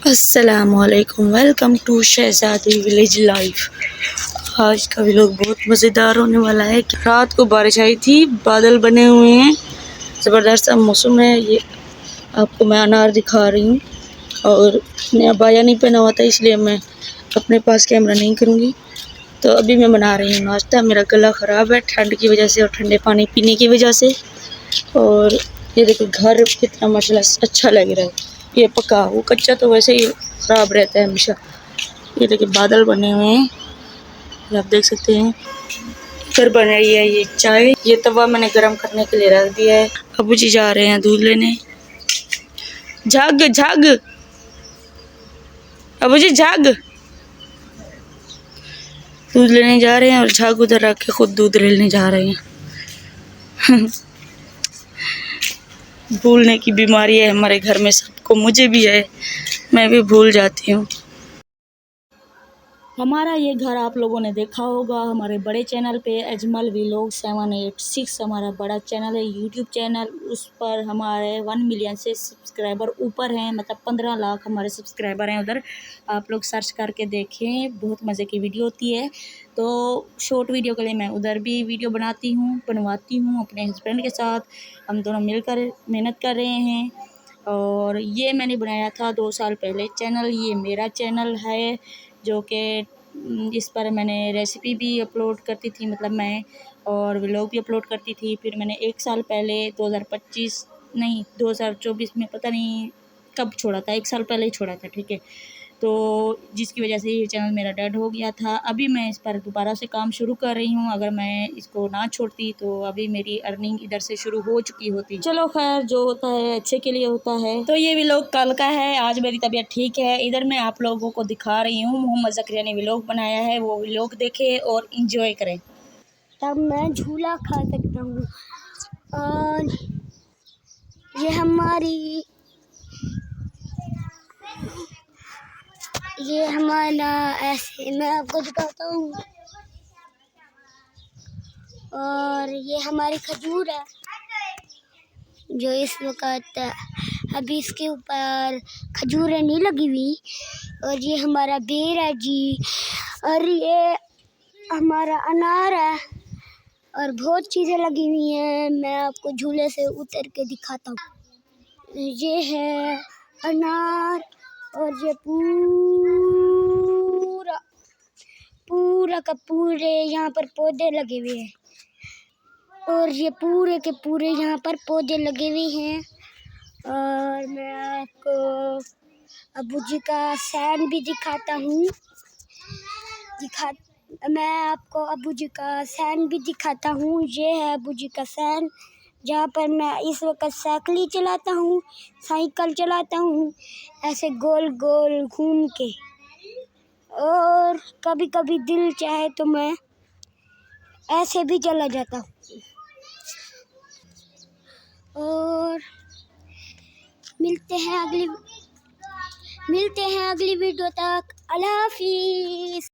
अस्सलामुअलैकुम, welcome to Shahzadi village life. आज का व्लॉग बहुत मज़ेदार होने वाला है। रात को बारिश आई थी, बादल बने हुए हैं, ज़बरदस्त सा मौसम है। ये आपको मैं अनार दिखा रही हूँ और मैंने अबाया नहीं पहना हुआ था, इसलिए मैं अपने पास कैमरा नहीं करूँगी। तो अभी मैं बना रही हूँ नाश्ता। मेरा गला ख़राब है ठंड की वजह से और ठंडे पानी पीने की वजह से। और ये देखो घर कितना माशाल्लाह अच्छा लग रहा है। ये पका, वो कच्चा तो वैसे ही ख़राब रहता है हमेशा। ये देखिए बादल बने हुए हैं, ये आप देख सकते हैं। फिर बन रही है ये चाय। ये तवा मैंने गरम करने के लिए रख दिया है। अबू जी जा रहे हैं दूध लेने। झाग झाग, अबू जी झाग, दूध लेने जा रहे हैं और झाग उधर रख के खुद दूध लेने जा रहे हैं। भूलने की बीमारी है हमारे घर में सबको, मुझे भी है, मैं भी भूल जाती हूँ। हमारा ये घर आप लोगों ने देखा होगा हमारे बड़े चैनल पे, अजमल व्लॉग 786 हमारा बड़ा चैनल है, यूट्यूब चैनल। उस पर हमारे 1 मिलियन से सब्सक्राइबर ऊपर हैं, मतलब 15 लाख हमारे सब्सक्राइबर हैं उधर। आप लोग सर्च करके देखें, बहुत मज़े की वीडियो होती है। तो शॉर्ट वीडियो के लिए मैं उधर भी वीडियो बनवाती हूँ अपने हस्बैंड के साथ। हम दोनों मिलकर मेहनत कर रहे हैं। और ये मैंने बनाया था 2 साल पहले चैनल। ये मेरा चैनल है जो कि इस पर मैंने रेसिपी भी अपलोड करती थी, मतलब मैं, और व्लॉग भी अपलोड करती थी। फिर मैंने 1 साल पहले 2025 नहीं 2024 में, पता नहीं कब छोड़ा था, 1 साल पहले ही छोड़ा था, ठीक है। तो जिसकी वजह से ये चैनल मेरा डेड हो गया था। अभी मैं इस पर दोबारा से काम शुरू कर रही हूँ। अगर मैं इसको ना छोड़ती तो अभी मेरी अर्निंग इधर से शुरू हो चुकी होती। चलो खैर, जो होता है अच्छे के लिए होता है। तो ये व्लॉग कल का है, आज मेरी तबीयत ठीक है। इधर मैं आप लोगों को दिखा रही हूँ, मोहम्मद ज़करिया ने व्लॉग बनाया है, वो व्लॉग देखें और इंजॉय करें। तब मैं झूला खा सकता हूँ। और ये हमारा ऐसे मैं आपको दिखाता हूँ। और ये हमारी खजूर है जो इस वक्त अभी इसके ऊपर खजूरें नहीं लगी हुई। और ये हमारा बेर है जी, और ये हमारा अनार है, और बहुत चीज़ें लगी हुई हैं। मैं आपको झूले से उतर के दिखाता हूँ। ये है अनार, और ये पूरा का पूरे यहाँ पर पौधे लगे हुए हैं, और ये पूरे के पूरे यहाँ पर पौधे लगे हुए हैं। और मैं आपको अबू जी का सैन भी दिखाता हूँ। मैं आपको अबू जी का सैन भी दिखाता हूँ। ये है अबू जी का सैन, जहाँ पर मैं इस वक्त साइकिल चलाता हूँ ऐसे गोल गोल घूम के। और कभी कभी दिल चाहे तो मैं ऐसे भी चला जाता हूँ। और मिलते हैं अगली वीडियो तक। अल्लाह हाफिज़।